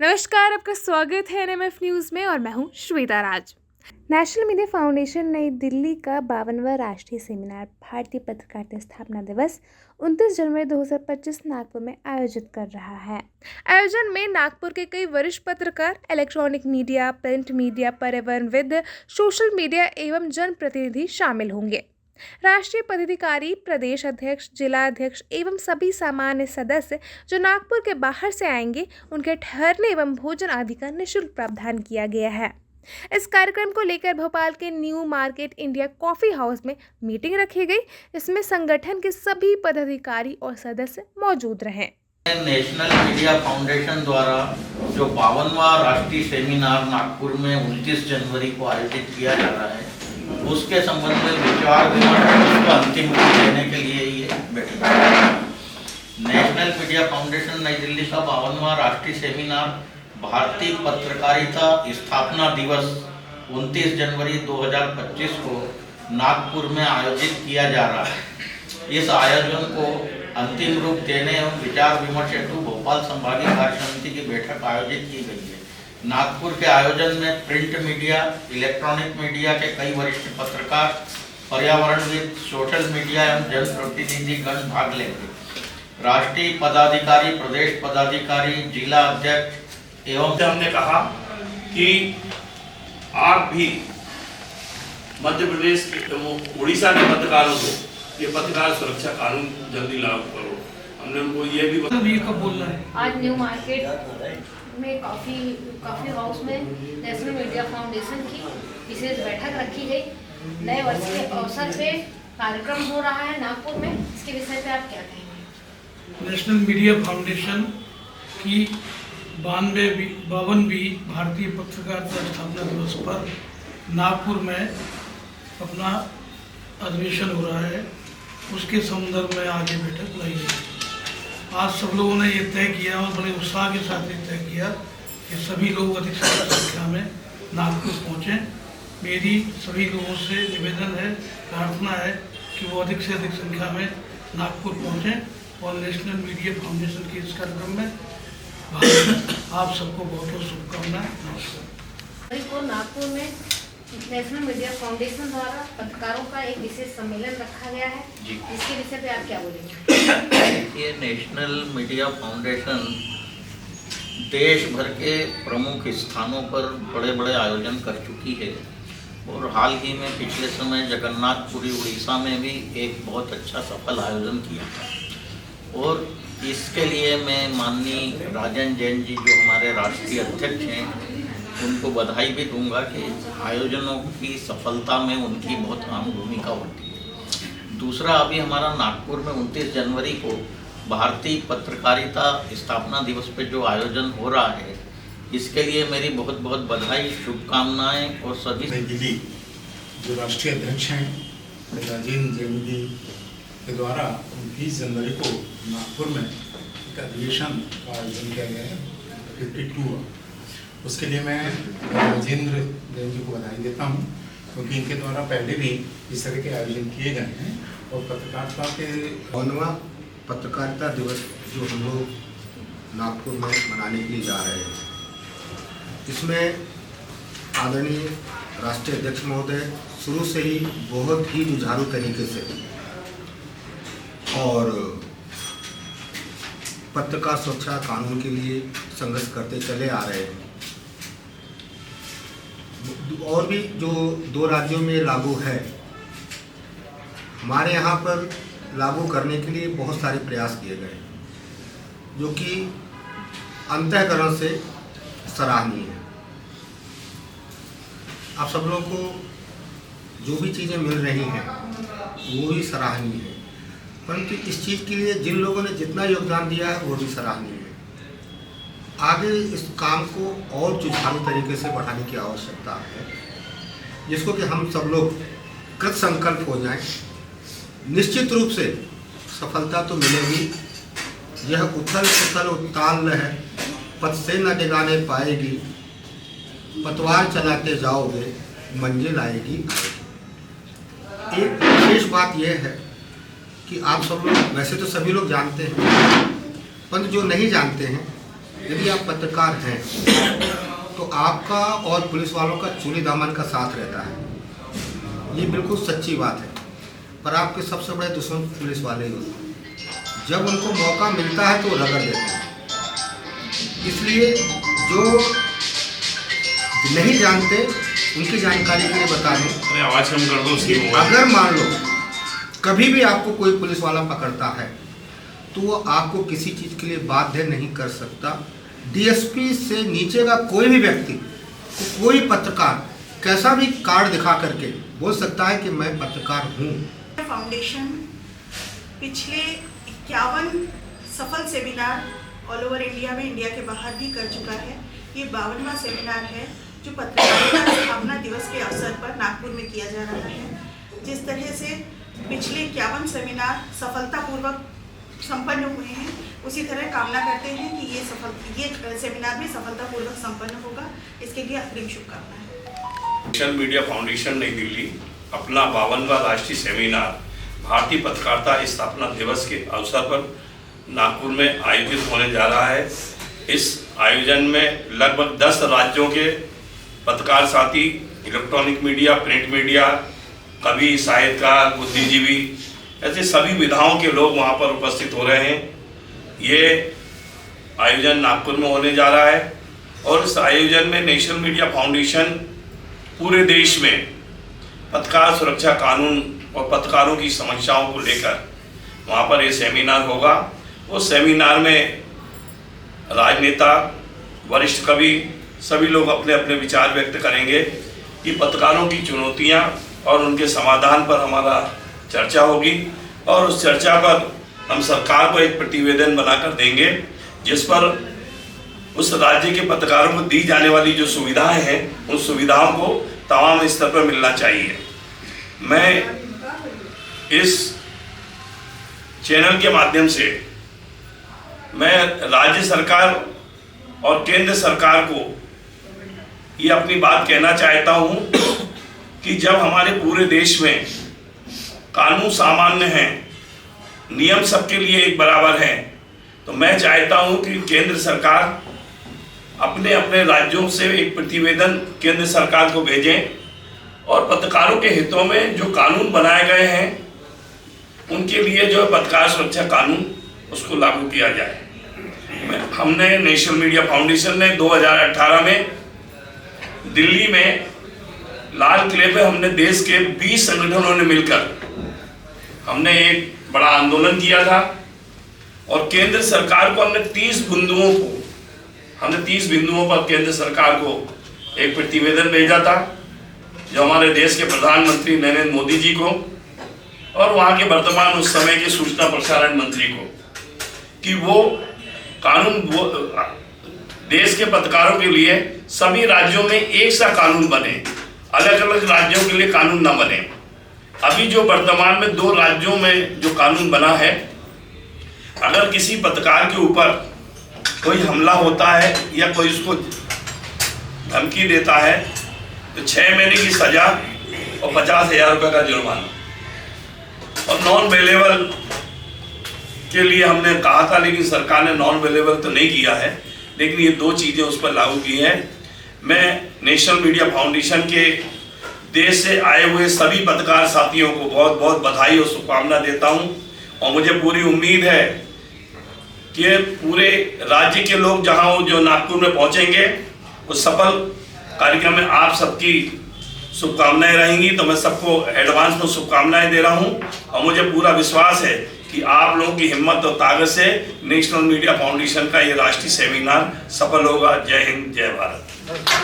नमस्कार, आपका स्वागत है एनएमएफ न्यूज़ में और मैं हूं श्वेता राज। नेशनल मीडिया फाउंडेशन नई दिल्ली का 52वां राष्ट्रीय सेमिनार भारतीय पत्रकारिता स्थापना दिवस 29 जनवरी 2025 नागपुर में आयोजित कर रहा है। आयोजन में नागपुर के कई वरिष्ठ पत्रकार, इलेक्ट्रॉनिक मीडिया, प्रिंट मीडिया, पर्यावरणविद, सोशल मीडिया एवं जनप्रतिनिधि शामिल होंगे। राष्ट्रीय पदाधिकारी, प्रदेश अध्यक्ष, जिला अध्यक्ष एवं सभी सामान्य सदस्य जो नागपुर के बाहर से आएंगे, उनके ठहरने एवं भोजन आदि का निःशुल्क प्रावधान किया गया है। इस कार्यक्रम को लेकर भोपाल के new market India coffee house में मीटिंग रखी गई। इसमें संगठन के सभी पदाधिकारी और सदस्य मौजूद रहे। नेशनल मीडिया फाउंडेशन द्वारा जो 52वां राष्ट्रीय सेमिनार नागपुर में 29 जनवरी को आयोजित किया जा रहा है, उसके संबंध में विचार विमर्श उसको अंतिम रूप देने के लिए ये बैठक है। नेशनल मीडिया फाउंडेशन नई दिल्ली का 52वां राष्ट्रीय सेमिनार भारतीय पत्रकारिता स्थापना दिवस 29 जनवरी 2025 को नागपुर में आयोजित किया जा रहा है। इस आयोजन को अंतिम रूप देने एवं विचार विमर्श हेतु भोपाल संभागीय कार्य समिति की बैठक आयोजित की गई है। नागपुर के आयोजन में प्रिंट मीडिया, इलेक्ट्रॉनिक मीडिया के कई वरिष्ठ पत्रकार, पर्यावरणविद, सोशल मीडिया एवं जनप्रतिनिधिगण भाग लेंगे। राष्ट्रीय पदाधिकारी, प्रदेश पदाधिकारी, जिला अध्यक्ष एवं हमने कहा कि आप भी मध्य प्रदेश के, उड़ीसा के पत्रकारों को ये पत्रकार सुरक्षा कानून जल्दी लागू करो। हमने उनको ये भी कब बोलना है। आज न्यू मार्केट में कॉफी हाउस में नेशनल मीडिया फाउंडेशन की विशेष बैठक रखी गई। नए वर्ष के अवसर पे कार्यक्रम हो रहा है नागपुर में, इसके विषय पे आप क्या कहेंगे। नेशनल मीडिया फाउंडेशन की 52वीं भारतीय पत्रकारिता स्थापना दिवस पर नागपुर में अपना अधिवेशन हो रहा है, उसके संदर्भ में आज ये बैठक लाई है। आज सब लोगों ने ये तय किया और बड़े उत्साह के साथ ये तय किया कि सभी लोग अधिक से अधिक संख्या में नागपुर पहुँचें। मेरी सभी लोगों से निवेदन है, प्रार्थना है कि वो अधिक से अधिक संख्या में नागपुर पहुँचें और नेशनल मीडिया फाउंडेशन के इस कार्यक्रम में आप सबको बहुत बहुत शुभकामनाएं। नमस्कार। नागपुर में नेशनल मीडिया फाउंडेशन द्वारा पत्रकारों का एक विशेष सम्मेलन रखा गया है, इसके विषय पे आप क्या बोलेंगे। ये नेशनल मीडिया फाउंडेशन देश भर के प्रमुख स्थानों पर बड़े बड़े आयोजन कर चुकी है और हाल ही में पिछले समय जगन्नाथपुरी उड़ीसा में भी एक बहुत अच्छा सफल आयोजन किया था। और इसके लिए मैं माननीय राजन जैन जी जो हमारे राष्ट्रीय अध्यक्ष हैं, उनको बधाई भी दूंगा कि आयोजनों की सफलता में उनकी बहुत अहम भूमिका होती है। दूसरा, अभी हमारा नागपुर में 29 जनवरी को भारतीय पत्रकारिता स्थापना दिवस पे जो आयोजन हो रहा है, इसके लिए मेरी बहुत बहुत बधाई, शुभकामनाएं और सभी। नई दिल्ली जो राष्ट्रीय अध्यक्ष हैं राजेंद्र जैन जी के द्वारा 29 जनवरी को नागपुर में एक अधिवेशन का आयोजन किया गया है, 52। उसके लिए मैं राजेंद्र जैन जी को बधाई देता हूं, क्योंकि इनके द्वारा पहले भी इस तरह के आयोजन किए गए हैं और पत्रकारिता के 52वां पत्रकारिता दिवस जो हम लोग नागपुर में मनाने के लिए जा रहे हैं, इसमें आदरणीय राष्ट्रीय अध्यक्ष महोदय शुरू से ही बहुत ही जुझारू तरीके से और पत्रकार सुरक्षा कानून के लिए संघर्ष करते चले आ रहे हैं। और भी जो 2 राज्यों में लागू है, हमारे यहाँ पर लागू करने के लिए बहुत सारे प्रयास किए गए, जो कि अंतःकरण से सराहनीय है। आप सब लोगों को जो भी चीज़ें मिल रही हैं वो भी सराहनीय है, परंतु इस चीज़ के लिए जिन लोगों ने जितना योगदान दिया है वो भी सराहनीय है। आगे इस काम को और जुझारू तरीके से बढ़ाने की आवश्यकता है, जिसको कि हम सब लोग कृत संकल्प हो जाएं। निश्चित रूप से सफलता तो मिलेगी। यह उथल पुथल उत्ताल लहर पथ से न डिगाने पाएगी, पतवार चलाते जाओगे मंजिल आएगी आएगी। एक विशेष बात यह है कि आप सब लोग, वैसे तो सभी लोग जानते हैं, परंतु जो नहीं जानते हैं यदि आप पत्रकार हैं तो आपका और पुलिस वालों का चूली दामन का साथ रहता है। ये बिल्कुल सच्ची बात है। पर आपके सबसे बड़े दुश्मन पुलिस वाले ही होते हैं। जब उनको मौका मिलता है तो वो रगड़ देते हैं। इसलिए जो नहीं जानते उनकी जानकारी के लिए बता दें। अरे आवाज़ कम कर दो उसकी। अगर मान लो कभी भी आपको कोई पुलिस वाला पकड़ता है तो वो आपको किसी चीज़ के लिए बाध्य नहीं कर सकता। डीएसपी से नीचे का कोई भी व्यक्ति, कोई पत्रकार कैसा भी कार्ड दिखा करके बोल सकता है कि मैं पत्रकार हूँ। फाउंडेशन पिछले 51 सफल सेमिनार ऑल ओवर इंडिया में, इंडिया के बाहर भी कर चुका है। ये 52वां सेमिनार है जो पत्रकारिता स्थापना दिवस के अवसर पर नागपुर में किया जा रहा है। जिस तरह से पिछले 51 सेमिनार सफलतापूर्वक संपन्न हुए हैं, उसी तरह कामना करते हैं कि ये सेमिनार भी सफलतापूर्वक संपन्न होगा। इसके लिए अग्रिम शुभकामनाएं। नेशनल मीडिया फाउंडेशन नई दिल्ली अपना 52वां राष्ट्रीय सेमिनार भारतीय पत्रकारिता स्थापना दिवस के अवसर पर नागपुर में आयोजित होने जा रहा है। इस आयोजन में लगभग 10 राज्यों के पत्रकार साथी, इलेक्ट्रॉनिक मीडिया, प्रिंट मीडिया, कवि, साहित्यकार, बुद्धिजीवी, ऐसे सभी विधाओं के लोग वहाँ पर उपस्थित हो रहे हैं। ये आयोजन नागपुर में होने जा रहा है और इस आयोजन में नेशनल मीडिया फाउंडेशन पूरे देश में पत्रकार सुरक्षा कानून और पत्रकारों की समस्याओं को लेकर वहाँ पर ये सेमिनार होगा। उस सेमिनार में राजनेता, वरिष्ठ कवि, सभी लोग अपने अपने विचार व्यक्त करेंगे कि पत्रकारों की चुनौतियाँ और उनके समाधान पर हमारा चर्चा होगी और उस चर्चा पर हम सरकार को एक प्रतिवेदन बनाकर देंगे जिस पर उस राज्य के पत्रकारों को दी जाने वाली जो सुविधाएं हैं उन सुविधाओं को तमाम स्तर पर मिलना चाहिए। मैं इस चैनल के माध्यम से मैं राज्य सरकार और केंद्र सरकार को ये अपनी बात कहना चाहता हूँ कि जब हमारे पूरे देश में कानून सामान्य हैं, नियम सबके लिए एक बराबर हैं, तो मैं चाहता हूँ कि केंद्र सरकार अपने अपने राज्यों से एक प्रतिवेदन केंद्र सरकार को भेजें और पत्रकारों के हितों में जो कानून बनाए गए हैं उनके लिए जो पत्रकार सुरक्षा कानून उसको लागू किया जाए। हमने नेशनल मीडिया फाउंडेशन ने 2018 में दिल्ली में लाल किले पे हमने देश के 20 संगठनों ने मिलकर हमने एक बड़ा आंदोलन किया था और केंद्र सरकार को हमने 30 बिंदुओं पर केंद्र सरकार को एक प्रतिवेदन भेजा था जो हमारे देश के प्रधानमंत्री नरेंद्र मोदी जी को और वहाँ के वर्तमान उस समय के सूचना प्रसारण मंत्री को कि वो कानून देश के पत्रकारों के लिए सभी राज्यों में एक सा कानून बने, अलग अलग राज्यों के लिए कानून ना बने। अभी जो वर्तमान में 2 राज्यों में जो कानून बना है, अगर किसी पत्रकार के ऊपर कोई हमला होता है या कोई उसको धमकी देता है तो 6 महीने की सजा और 50,000 रुपये का जुर्माना। और नॉन अवेलेबल के लिए हमने कहा था लेकिन सरकार ने नॉन अवेलेबल तो नहीं किया है, लेकिन ये 2 चीज़ें उस पर लागू की हैं। मैं नेशनल मीडिया फाउंडेशन के देश से आए हुए सभी पत्रकार साथियों को बहुत बहुत बधाई और शुभकामना देता हूं और मुझे पूरी उम्मीद है कि पूरे राज्य के लोग जहां जो नागपुर में पहुंचेंगे उस सफल कार्यक्रम में आप सबकी शुभकामनाएं रहेंगी। तो मैं सबको एडवांस में शुभकामनाएं दे रहा हूं और मुझे पूरा विश्वास है कि आप लोगों की हिम्मत और ताकत से नेशनल मीडिया फाउंडेशन का ये राष्ट्रीय सेमिनार सफल होगा। जय हिंद, जय भारत।